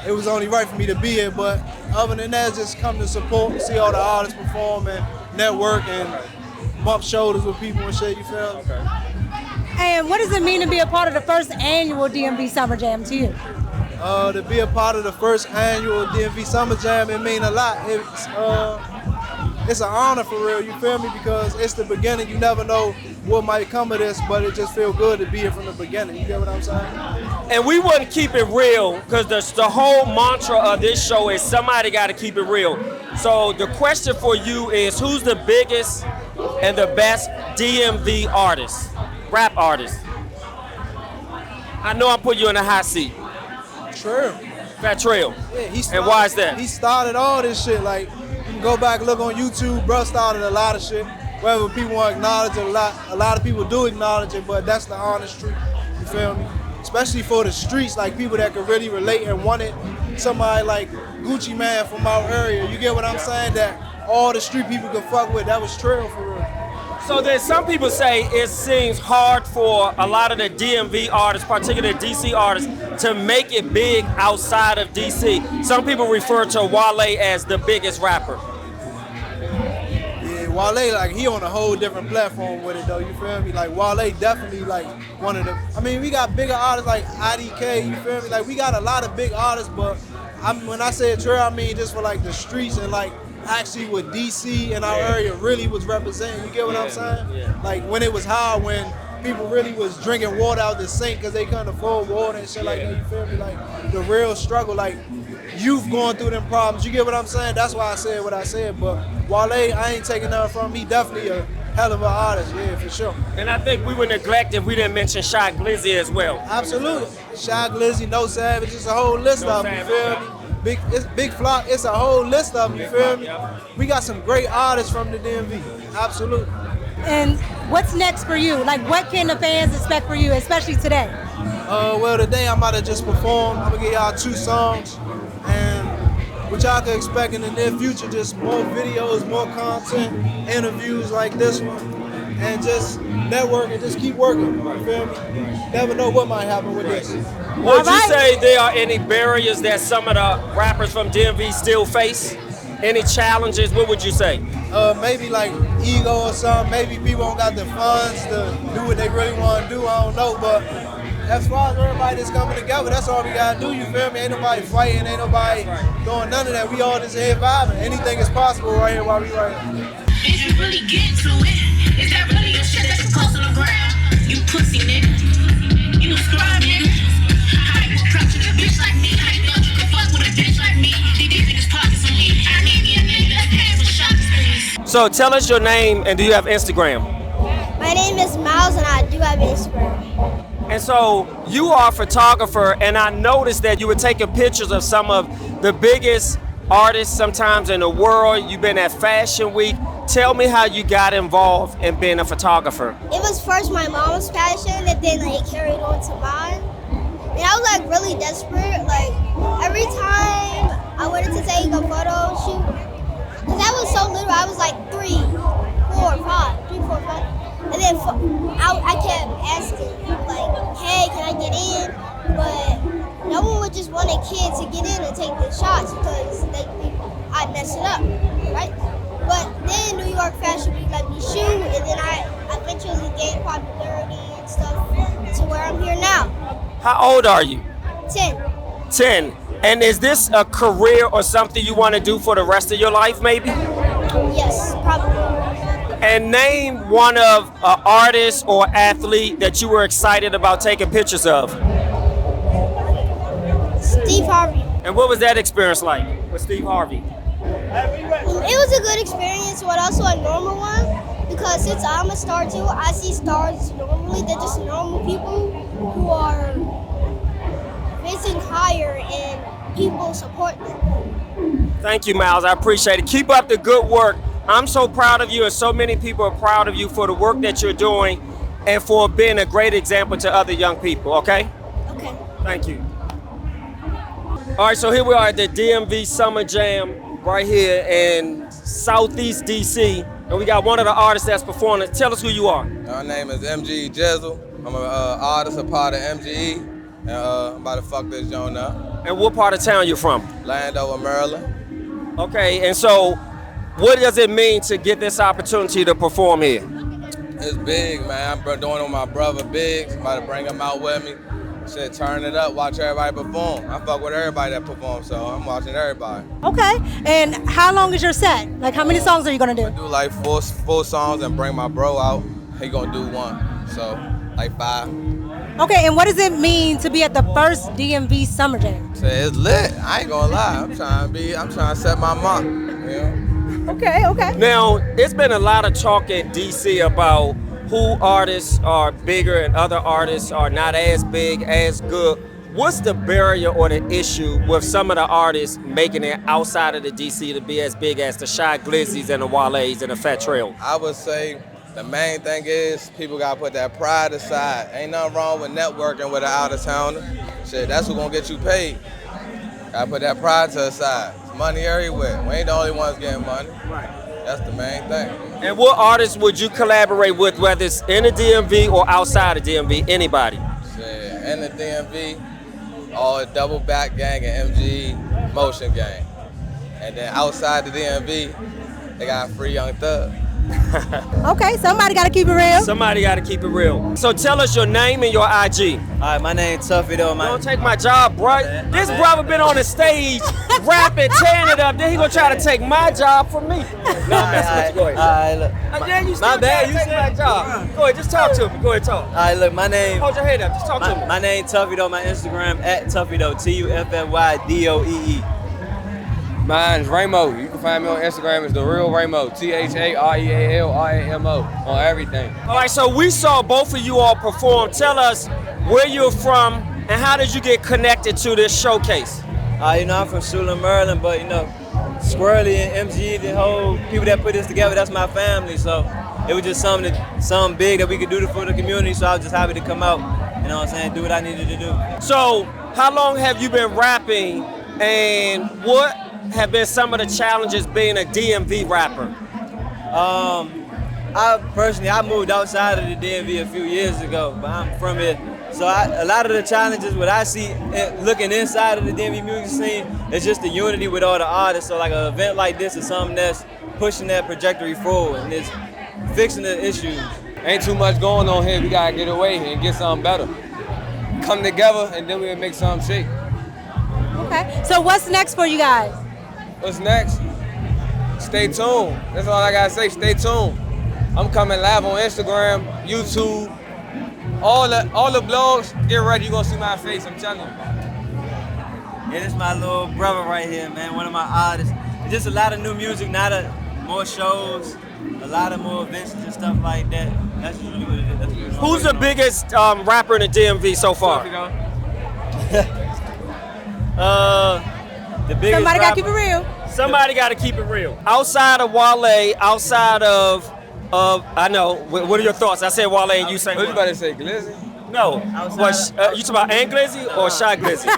it was only right for me to be here. But other than that, just come to support, see all the artists perform and network and bump shoulders with people and shit, you feel? Okay. And what does it mean to be a part of the first annual DMV Summer Jam to you? To be a part of the first annual DMV Summer Jam, it mean a lot. It's an honor for real, you feel me? Because it's the beginning. You never know what might come of this, but it just feels good to be here from the beginning. You get what I'm saying? And we wouldn't keep it real because the whole mantra of this show is somebody got to keep it real. So the question for you is, who's the biggest and the best DMV artist, rap artist? I know I'm putting you in a hot seat. True. FAT TREL. Yeah, and why is that? He started all this shit. Like, you can go back and look on YouTube. Bro started a lot of shit. Whether people want to acknowledge it, a lot of people do acknowledge it, but that's the honest truth. You feel me? Especially for the streets, like people that could really relate and want it. Somebody like Gucci Man from our area. You get what I'm saying? That all the street people could fuck with. That was TREL for real. So then some people say it seems hard for a lot of the DMV artists, particularly DC artists, to make it big outside of DC. Some people refer to Wale as the biggest rapper. Yeah, Wale, like, he on a whole different platform with it though, you feel me? Like, Wale definitely like one of the, I mean, we got bigger artists like IDK, you feel me? Like, we got a lot of big artists, but when I say TREL, I mean just for like the streets and like actually what DC in our area really was representing. You get what I'm saying? Like when it was hard, when people really was drinking water out the sink because they couldn't afford water and shit like that. You feel me? Like the real struggle, like youth going through them problems. You get what I'm saying? That's why I said what I said. But Wale, I ain't taking nothing from him. He definitely a hell of an artist, yeah, for sure. And I think we would neglect if we didn't mention Shy Glizzy as well. Absolutely. Shy Glizzy, No Savage, it's a whole list of them, you feel me? Big Flock, it's a whole list of them, you feel me? We got some great artists from the DMV, absolutely. And what's next for you? Like, what can the fans expect for you, especially today? Well, today I'm about to just perform. I'm gonna give y'all 2 songs, and what y'all can expect in the near future, just more videos, more content, interviews like this one, and just network and just keep working, you feel me? Never know what might happen with this. Would you say there are any barriers that some of the rappers from DMV still face? Any challenges? What would you say? Maybe like ego or something. Maybe people don't got the funds to do what they really want to do. I don't know, but as far as everybody that's coming together, that's all we gotta do. You feel me? Ain't nobody fighting, ain't nobody doing none of that. We all just here vibing. Anything is possible right here while we right here. Did you really get to it? Is that really your shit that's close on the ground? You pussy nigga. You a scrub nigga. How you crouching a bitch like me? How you thought you could fuck with a bitch like me? These niggas pockets on me. I need me a nigga that's hands with shots, please. So tell us your name, and do you have Instagram? My name is Miles, and I do have Instagram. And so you are a photographer, and I noticed that you were taking pictures of some of the biggest artists sometimes in the world. You've been at Fashion Week. Tell me how you got involved in being a photographer. It was first my mom's passion, and then it carried on to mine. And I was like really desperate. Like every time I wanted to take a photo shoot, because I was so little, I was like 3, 4, 5. And then I kept asking people like, hey, can I get in? But no one would just want a kid to get in and take the shots because I'd mess it up, right? But then New York Fashion Week let me shoot, and then I eventually gained popularity and stuff to where I'm here now. How old are you? 10. 10. And is this a career or something you want to do for the rest of your life, maybe? Yes, probably. And name one of an artist or athlete that you were excited about taking pictures of. Steve Harvey. And what was that experience like with Steve Harvey? It was a good experience, but also a normal one, because since I'm a star too, I see stars normally. They're just normal people who are risen higher and people support them. Thank you, Miles. I appreciate it. Keep up the good work. I'm so proud of you, and so many people are proud of you for the work that you're doing and for being a great example to other young people, okay? Okay. Thank you. All right, so here we are at the DMV Summer Jam right here in Southeast DC, and we got one of the artists that's performing. Tell us who you are. My name is MG Jizzle. I'm an artist, a part of MGE, and I'm about to fuck this joint up. And what part of town you from? Landover, Maryland. Okay, and so what does it mean to get this opportunity to perform here? It's big, man. I'm doing it with my brother Biggs. I'm about to bring him out with me. Shit, turn it up, watch everybody perform. I fuck with everybody that performs, so I'm watching everybody. Okay, and how long is your set? Like, how many songs are you gonna do? I do like four songs and bring my bro out. He gonna do 1, so like 5. Okay, and what does it mean to be at the first DMV Summer Jam? It's lit. I ain't gonna lie. I'm trying to set my mark. You know? Okay. Now, it's been a lot of talk in DC about who artists are bigger and other artists are not as big, as good. What's the barrier or the issue with some of the artists making it outside of the DC to be as big as the Shy Glizzys and the Wale's and the FAT TREL? I would say the main thing is people gotta put that pride aside. Ain't nothing wrong with networking with an out-of-towner. Shit, that's what's gonna get you paid. Gotta put that pride to the side. It's money everywhere. We ain't the only ones getting money. Right. That's the main thing. And what artists would you collaborate with, whether it's in the DMV or outside of DMV? Anybody? Shit, in the DMV, all Double Back Gang and MG Motion Gang. And then outside the DMV, they got Free Young Thug. Okay, somebody got to keep it real. Somebody got to keep it real. So tell us your name and your IG. All right, my name's Tuffy though. Don't take my job, bro. This brother been on the stage rapping, tearing it up. Then he gonna try to take my job from me. No, I'm messing with you. Go ahead. All right, look. Yeah, you still gotta take my job. Go ahead, just talk to me. Go ahead, talk. All right, look, my name. Hold your head up. Just talk to me. My name Tuffy though. My Instagram @TuffyDoe. TuffyDoe. Mine's Ramo. You can find me on Instagram as The Real Ramo. THAREALRAMO on everything. All right, so we saw both of you all perform. Tell us where you're from and how did you get connected to this showcase? You know, I'm from Shula, Maryland, but you know, Squirrely and MG, the whole people that put this together, that's my family. So it was just something big that we could do for the community. So I was just happy to come out, you know what I'm saying, do what I needed to do. So how long have you been rapping and what have been some of the challenges being a DMV rapper? I moved outside of the DMV a few years ago, but I'm from here. So a lot of the challenges, what I see looking inside of the DMV music scene, is just the unity with all the artists. So like an event like this is something that's pushing that trajectory forward and it's fixing the issues. Ain't too much going on here. We gotta get away and get something better. Come together and then we'll make something shake. Okay, so what's next for you guys? What's next? Stay tuned. That's all I gotta say. Stay tuned. I'm coming live on Instagram, YouTube, all the blogs. Get ready, you gonna see my face. I'm telling you. Yeah, this is my little brother right here, man. One of my artists. Just a lot of new music, more shows, a lot of more events and stuff like that. That's really what it is. Who's the biggest rapper in the DMV so far? The biggest Somebody got to rapper. keep it real. Somebody got to keep it real. Outside of Wale, outside of I know. What are your thoughts? I said Wale and you say what? You about to say Glizzy? No. What, you talking about Aunt Glizzy or Shy Glizzy?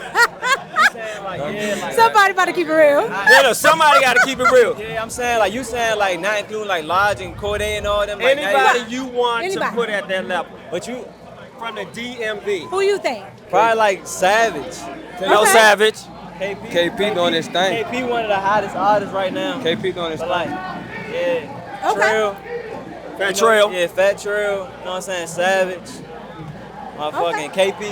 Somebody about to keep it real. No, somebody got to keep it real. Yeah, I'm saying like you saying like not including like Lodge and Corday and all them. Like, Anybody you want to put at that level. But you from the DMV. Who you think? Probably like Savage. No Savage. KP doing his thing. KP one of the hottest artists right now. KP doing his thing. Like, yeah. Okay. Fat Trel. Yeah, Fat Trel. You know what I'm saying? Savage. Motherfucking KP.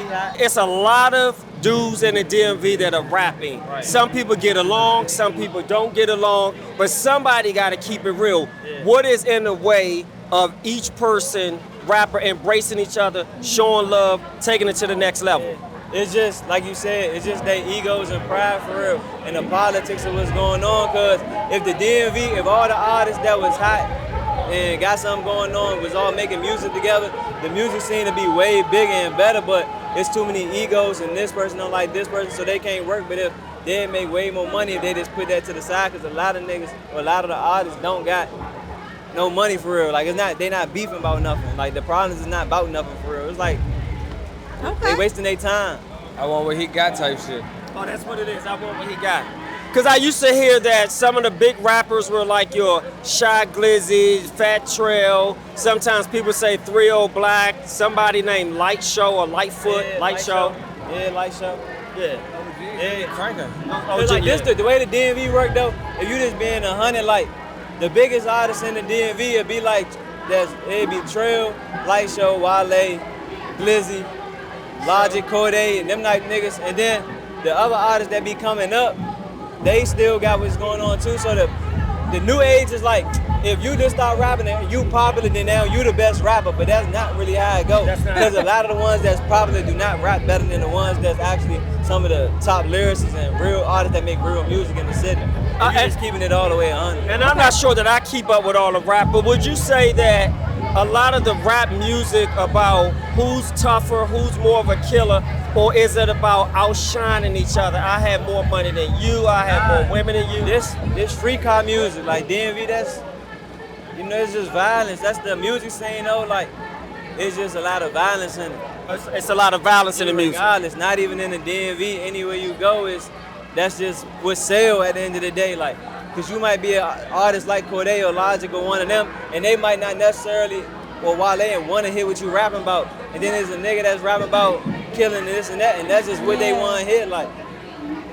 It's a lot of dudes in the DMV that are rapping. Right. Some people get along, some people don't get along, but somebody got to keep it real. Yeah. What is in the way of each person, rapper, embracing each other, showing love, taking it to the next level? Yeah. It's just, like you said, it's just their egos and pride for real, and the politics of what's going on, because if the DMV, if all the artists that was hot and got something going on was all making music together, the music scene would be way bigger and better, but it's too many egos and this person don't like this person, so they can't work. But if they make way more money if they just put that to the side, because a lot of niggas or a lot of the artists don't got no money for real. Like they not beefing about nothing. Like the problems is not about nothing for real. It's like they wasting their time. I want what he got type shit. Oh, that's what it is. I want what he got. Because I used to hear that some of the big rappers were like your Shy Glizzy, Fat Trel. Sometimes people say 3-0 Black. Somebody named Light Show or Lightfoot. Yeah, Light Show. Yeah, Light Show. Yeah. Cranking. It's like this, the way the DMV work though, if you just being 100, like the biggest artists in the DMV, it'd be like, it'd be Trel, Light Show, Wale, Glizzy, Logic, Corday, and them type niggas. And then the other artists that be coming up, they still got what's going on too. So the new age is like, if you just start rapping and you popular, then now you the best rapper. But that's not really how it goes. Because a lot of the ones that's popular do not rap better than the ones that's actually some of the top lyricists and real artists that make real music in the city. You're just keeping it all the way 100. And I'm not sure that I keep up with all the rap, but would you say that a lot of the rap music about who's tougher, who's more of a killer, or is it about outshining each other? I have more money than you, I have more women than you. This free car music, like DMV, that's, you know, it's just violence. That's the music scene though, like, it's just a lot of violence in it. It's a lot of violence in the music. Regardless, not even in the DMV, anywhere you go, that's just what sell at the end of the day, like. Because you might be an artist like Corday or Logic or one of them, and they might not necessarily, or Wale, and want to hear what you rapping about. And then there's a nigga that's rapping about killing this and that, and that's just what they want to hear, like.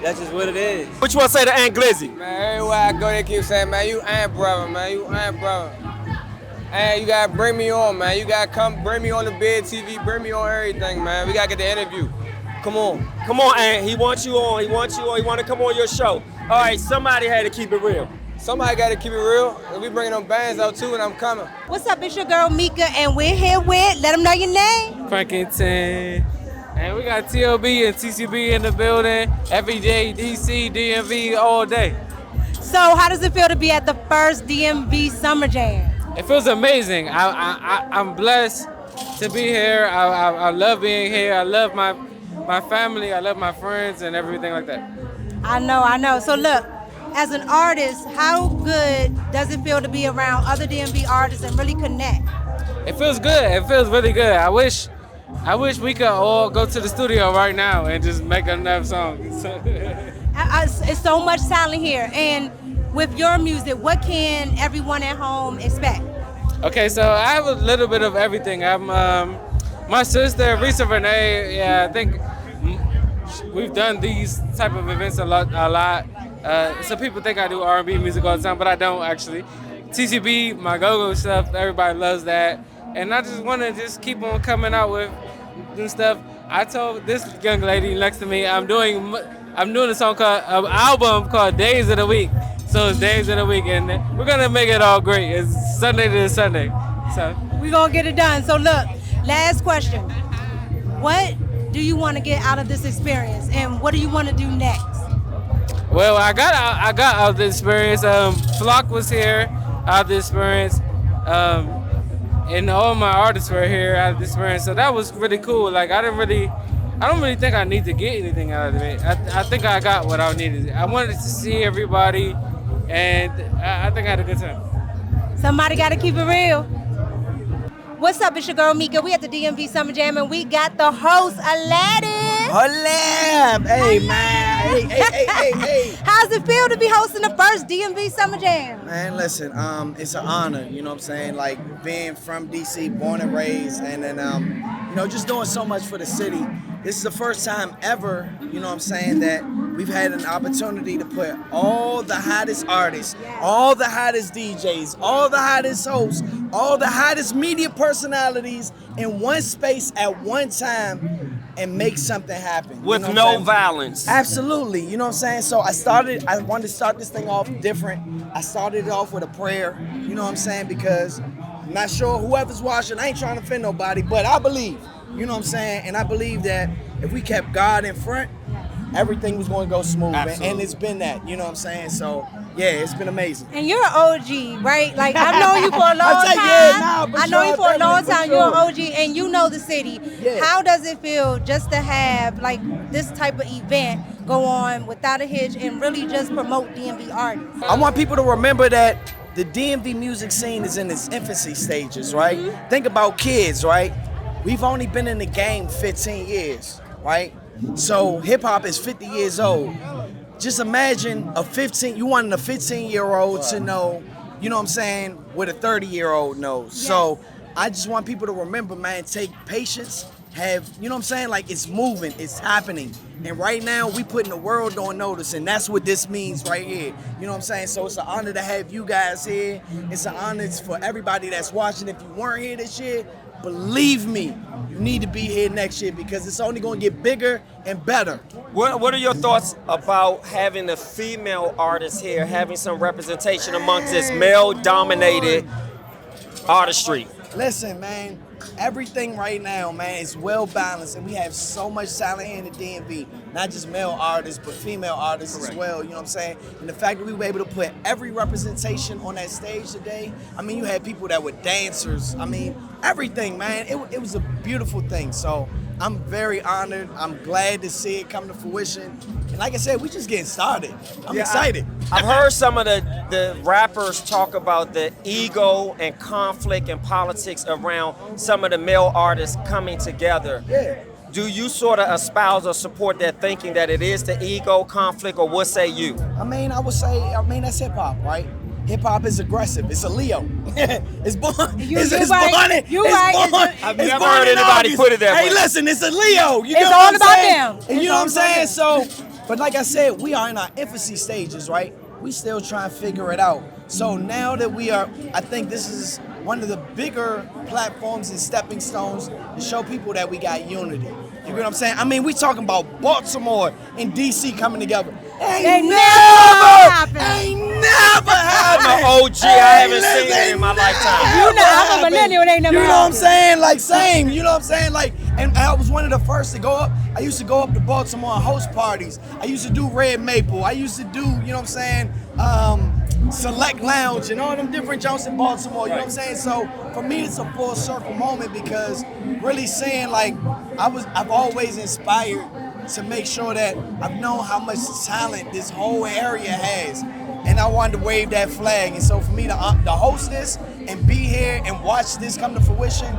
That's just what it is. Which one say the Aunt Glizzy? Man, everywhere I go, they keep saying, man, you ain't brother, man, you ain't brother. Hey, you gotta bring me on, man. You gotta come, bring me on the big TV, bring me on everything, man. We gotta get the interview. Come on. Come on, Aunt. He wants you on. He wants you on. He want to come on your show. All right, somebody had to keep it real. Somebody gotta keep it real. And we bringing them bands out too, and I'm coming. What's up? It's your girl Micca, and we're here with, let them know your name. Frankington. And we got TLB and TCB in the building. Every day, DC, DMV, all day. So how does it feel to be at the first DMV Summer Jam? It feels amazing. I'm blessed to be here. I love being here. I love my family. I love my friends and everything like that. I know. So look, as an artist, how good does it feel to be around other DMV artists and really connect? It feels good. It feels really good. I wish we could all go to the studio right now and just make enough songs. It's so much talent here. And with your music, what can everyone at home expect? Okay, so I have a little bit of everything. I'm my sister, Risa Renee. Yeah, I think we've done these type of events a lot. So people think I do R&B music all the time, but I don't actually. TCB, my go-go stuff, everybody loves that. And I just want to keep on coming out with new stuff. I told this young lady next to me, I'm doing a song called, an album called Days of the Week. So it's Days of the Week, and we're gonna make it all great. It's Sunday to Sunday. So we're gonna get it done. So look, last question. What do you want to get out of this experience, and what do you want to do next? Well, I got out of the experience. Flock was here out of the experience. And all my artists were here out of the experience. So that was really cool. Like I don't really think I need to get anything out of it. I think I got what I needed. I wanted to see everybody, and I think I had a good time. Somebody got to keep it real. What's up? It's your girl Micca. We at the DMV Summer Jam, and we got the host, Aladdin. Aladdin. Hey, man. Hey. How's it feel to be hosting the first DMV Summer Jam? Man, listen, it's an honor, you know what I'm saying? Like, being from DC, born and raised, and then, just doing so much for the city. This is the first time ever, you know what I'm saying, that we've had an opportunity to put all the hottest artists, all the hottest DJs, all the hottest hosts, all the hottest media personalities in one space at one time and make something happen. With no violence. Absolutely, you know what I'm saying? So I wanted to start this thing off different. I started it off with a prayer, you know what I'm saying? Because I'm not sure whoever's watching, I ain't trying to offend nobody, but I believe. You know what I'm saying? And I believe that if we kept God in front, everything was going to go smooth. And it's been that, you know what I'm saying? So, yeah, it's been amazing. And you're an OG, right? Like, I've known you for a long time. I know you for a long time. You're an OG, and you know the city. Yeah. How does it feel just to have, like, this type of event go on without a hitch and really just promote DMV artists? I want people to remember that the DMV music scene is in its infancy stages, right? Mm-hmm. Think about kids, right? We've only been in the game 15 years, right? So hip hop is 50 years old. Just imagine you wanting a 15-year-old to know, you know what I'm saying, what a 30-year-old knows. Yes. So I just want people to remember, man, take patience, you know what I'm saying? Like, it's moving, it's happening. And right now, we putting the world on notice, and that's what this means right here. You know what I'm saying? So it's an honor to have you guys here. It's an honor for everybody that's watching. If you weren't here this year, believe me, you need to be here next year because it's only going to get bigger and better. What are your thoughts about having the female artists here, having some representation amongst this male-dominated artistry? Listen, man, everything right now, man, is well balanced, and we have so much talent here in the DMV. Not just male artists, but female artists as well, you know what I'm saying? And the fact that we were able to put every representation on that stage today, I mean, you had people that were dancers, I mean, everything, man. It was a beautiful thing. So I'm very honored. I'm glad to see it come to fruition. And like I said, we just getting started. I'm excited. I've heard some of the rappers talk about the ego and conflict and politics around some of the male artists coming together. Yeah. Do you sort of espouse or support that thinking that it is the ego conflict, or what say you? I mean, that's hip hop, right? Hip hop is aggressive. It's a Leo. It's born. It's right. You're right. I've never heard anybody put it that way. Hey, listen, it's a Leo. It's all about them. And you know what I'm saying? So, but like I said, we are in our infancy stages, right? We still trying to figure it out. So now that we are, I think this is one of the bigger platforms and stepping stones to show people that we got unity. You get what I'm saying? I mean, we talking about Baltimore and DC coming together. Ain't never happened. I'm an OG. I haven't seen it in my lifetime. You know, I'm a millennial. It ain't never You know what I'm happened. saying? Like, same. You know what I'm saying? Like, and I was one of the first to go up. I used to go up to Baltimore and host parties. I used to do Red Maple. I used to do, you know what I'm saying, Select Lounge and all them different jobs in Baltimore. You know what I'm saying? So for me, it's a full circle moment because really saying like I've always inspired to make sure that I've known how much talent this whole area has. And I wanted to wave that flag. And so for me to host this and be here and watch this come to fruition,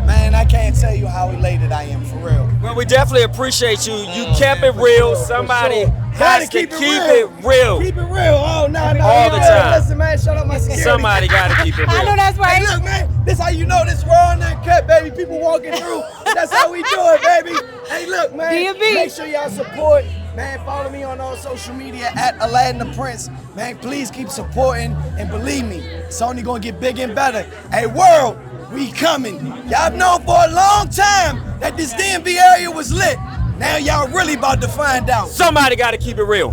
man, I can't tell you how elated I am, for real. Well, we definitely appreciate you. You kept it real. Somebody has to keep it real. Keep it real. Oh, no. All the time. Listen, man, shut up my security. Somebody got to keep it real. I know that's right. Hey, look, man, this how you know this world uncut, baby. People walking through. That's how we do it, baby. Hey, look, man. DMV. Make sure y'all support. Man, follow me on all social media at Aladdin the Prince. Man, please keep supporting. And believe me, it's only going to get bigger and better. Hey, world, we coming. Y'all known for a long time that this DMV area was lit. Now y'all really about to find out. Somebody got to keep it real.